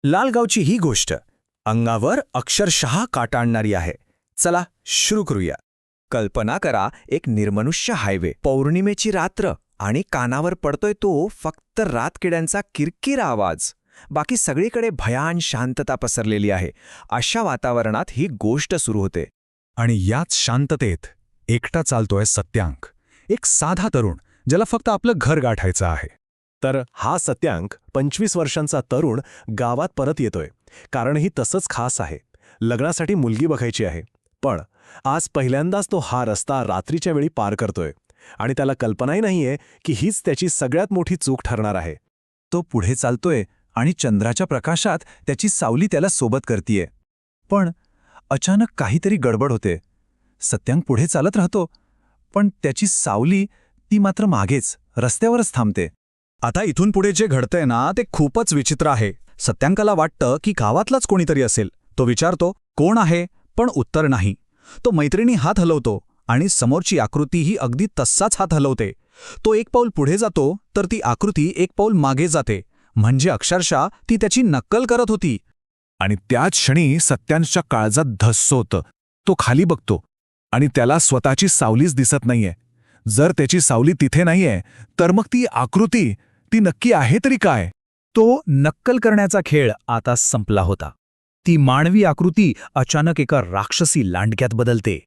लालगावची ही गोष्ट अंगावर अक्षरशः काटा आणणारी आहे. चला सुरू करूया. कल्पना करा, एक निर्मनुष्य हायवे, पौर्णिमेची रात्र, आणि कानावर पडतोय तो फक्त रातकिड्यांचा किरकिरा आवाज. बाकी सगळीकडे भयान शांतता पसरलेली आहे. अशा वातावरणात ही गोष्ट सुरू होते. आणि याच शांततेत एकटा चालतोय सत्यांक, एक साधा तरुण ज्याला फक्त आपलं घर गाठायचं आहे. तर हा सत्यांक 25 वर्षांचा तरुण गावात परत येतोय. कारणही तसंच खास आहे. लग्नासाठी मुलगी बघायची आहे. पण आज पहिल्यांदाच तो हा रस्ता रात्रीच्या वेळी पार करतोय. आणि त्याला कल्पनाही नाहीये की हीच त्याची सगळ्यात मोठी चूक ठरणार आहे. तो पुढे चालतोय आणि चंद्राच्या प्रकाशात त्याची सावली त्याला सोबत करतीये. पण अचानक काहीतरी गडबड होते. सत्यांक पुढे चालत राहतो, पण त्याची सावली ती मात्र मागेच रस्त्यावरच थांबते. आता इथून पुढे जे घडतंय ना, ते खूपच विचित्र आहे. सत्यांकाला वाटतं की गावातलाच कोणीतरी असेल. तो विचारतो, कोण आहे? पण उत्तर नाही. तो मैत्रिणी हात हलवतो आणि समोरची आकृतीही अगदी तसाच हात हलवते. तो एक पाऊल पुढे जातो तर ती आकृती एक पाऊल मागे जाते. म्हणजे अक्षरशः ती त्याची नक्कल करत होती. आणि त्याच क्षणी सत्यांशच्या काळजात धस्स होतं. तो खाली बघतो आणि त्याला स्वतःची सावलीच दिसत नाहीये. जर त्याची सावली तिथे नाहीये, तर मग ती आकृती ती नक्की आहे तरी काय? तो नक्कल करण्याचा खेळ आता संपला होता. ती मानवी आकृती अचानक एका राक्षसी लांडग्यात बदलते.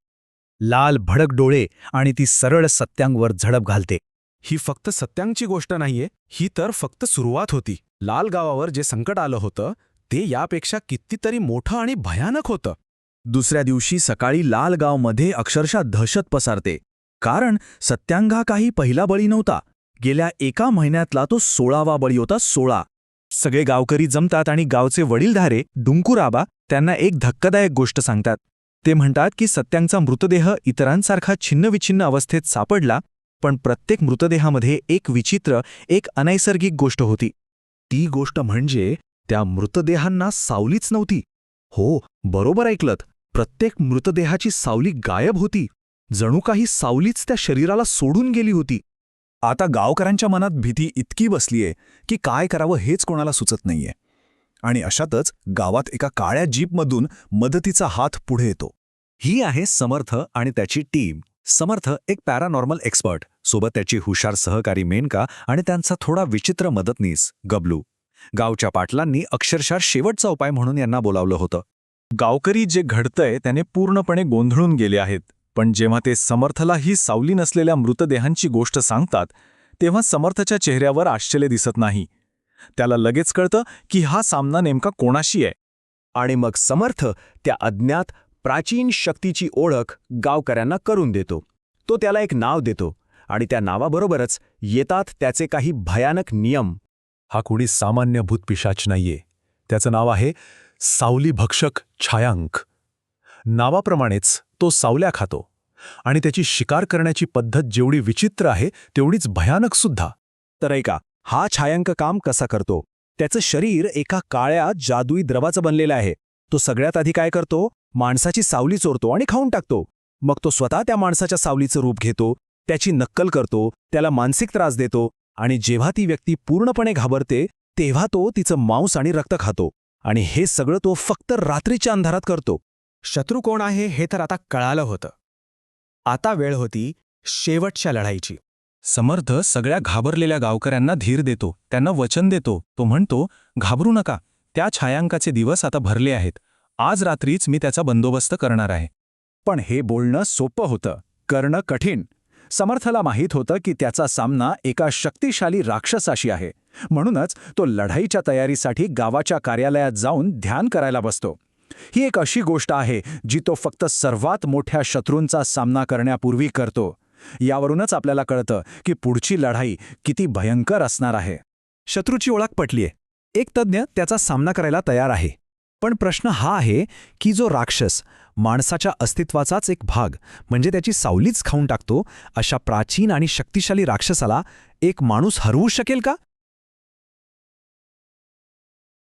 लाल भडक डोळे आणि ती सरळ सत्यांकवर झडप घालते. ही फक्त सत्यांकची गोष्ट नाहीये, ही तर फक्त सुरुवात होती. लाल गावावर जे संकट आलं होतं ते यापेक्षा कितीतरी मोठं आणि भयानक होतं. दुसऱ्या दिवशी सकाळी लालगावमध्ये अक्षरशः दहशत पसरते. कारण सत्यांक हा काही पहिला बळी नव्हता. गेल्या एका महिन्यातला तो 16वा बळी होता. 16. सगळे गावकरी जमतात आणि गावचे वडीलधारे डुंकुराबा त्यांना एक धक्कादायक गोष्ट सांगतात. ते म्हणतात की सत्यांकचा मृतदेह इतरांसारखा छिन्नविछिन्न अवस्थेत सापडला, पण प्रत्येक मृतदेहामध्ये एक विचित्र, एक अनैसर्गिक गोष्ट होती. ती गोष्ट म्हणजे त्या मृतदेहांना सावलीच नव्हती. हो, बरोबर ऐकलत. प्रत्येक मृतदेहाची सावली गायब होती. जणू काही सावलीच त्या शरीराला सोडून गेली होती. आता गावकऱ्यांच्या मनात भीती इतकी बसलीये की काय करावं हेच कोणाला सुचत नाहीये. आणि अशातच गावात एका काळ्या जीपमधून मदतीचा हात पुढे येतो. ही आहे समर्थ आणि त्याची टीम. समर्थ एक पॅरानॉर्मल एक्सपर्ट, सोबत त्याची हुशार सहकारी मेनका आणि त्यांचा थोडा विचित्र मदतनीस गबलू. गावच्या पाटलांनी अक्षरशः शेवटचा उपाय म्हणून यांना बोलावलं होतं. गावकरी जे घडतंय त्याने पूर्णपणे गोंधळून गेले आहेत. पण जेव्हा ते समर्थला ही सावली नसलेल्या मृतदेहांची गोष्ट सांगतात, तेव्हा समर्थच्या चेहऱ्यावर आश्चर्य दिसत नाही. त्याला लगेच कळतं की हा सामना नेमका कोणाशी आहे. आणि मग समर्थ त्या अज्ञात प्राचीन शक्तीची ओळख गावकऱ्यांना करून देतो. तो त्याला एक नाव देतो आणि त्या नावाबरोबरच येतात त्याचे काही भयानक नियम. हा कुणी सामान्य भूतपिशाच नाहीये. त्याचं नाव आहे सावली भक्षक छायांक. नावाप्रमाणेच तो सावल्या खातो आणि त्याची शिकार करण्याची पद्धत जेवढी विचित्र आहे तेवढीच भयानक सुद्धा. तर ऐका, हा छायांक काम कसा करतो. त्याचं शरीर एका काळ्या जादुई द्रवाचं बनलेलं आहे. तो सगळ्यात आधी काय करतो, माणसाची सावली चोरतो आणि खाऊन टाकतो. मग तो स्वतः त्या माणसाच्या सावलीचं रूप घेतो, त्याची नक्कल करतो, त्याला मानसिक त्रास देतो, आणि जेव्हा ती व्यक्ती पूर्णपणे घाबरते तेव्हा तो तिचं मांस आणि रक्त खातो. आणि हे सगळं तो फक्त रात्रीच्या अंधारात करतो. शत्रू कोण आहे हे तर आता कळालं होतं. आता वेळ होती शेवटच्या लढाईची. समर्थ सगळ्या घाबरलेल्या गावकऱ्यांना धीर देतो, त्यांना वचन देतो. तो म्हणतो, घाबरू नका, त्या छायांकाचे दिवस आता भरले आहेत. आज रात्रीच मी त्याचा बंदोबस्त करणार आहे. पण हे बोलणं सोपं होतं, करणं कठीण. समर्थला माहीत होतं की त्याचा सामना एका शक्तिशाली राक्षसाशी आहे. म्हणूनच तो लढाईच्या तयारीसाठी गावाच्या कार्यालयात जाऊन ध्यान करायला बसतो. ही एक अशी गोष्ट आहे जी तो फक्त सर्वात मोठ्या शत्रूंचा सामना करण्यापूर्वी करतो. यावरूनच आपल्याला कळतं की पुढची लढाई किती भयंकर असणार आहे. शत्रूची ओळख पटलीये. एक तज्ज्ञ त्याचा सामना करायला तयार आहे. पण प्रश्न हा आहे की जो राक्षस माणसाच्या अस्तित्वाचाच एक भाग म्हणजे त्याची सावलीच खाऊन टाकतो, अशा प्राचीन आणि शक्तिशाली राक्षसाला एक माणूस हरवू शकेल का?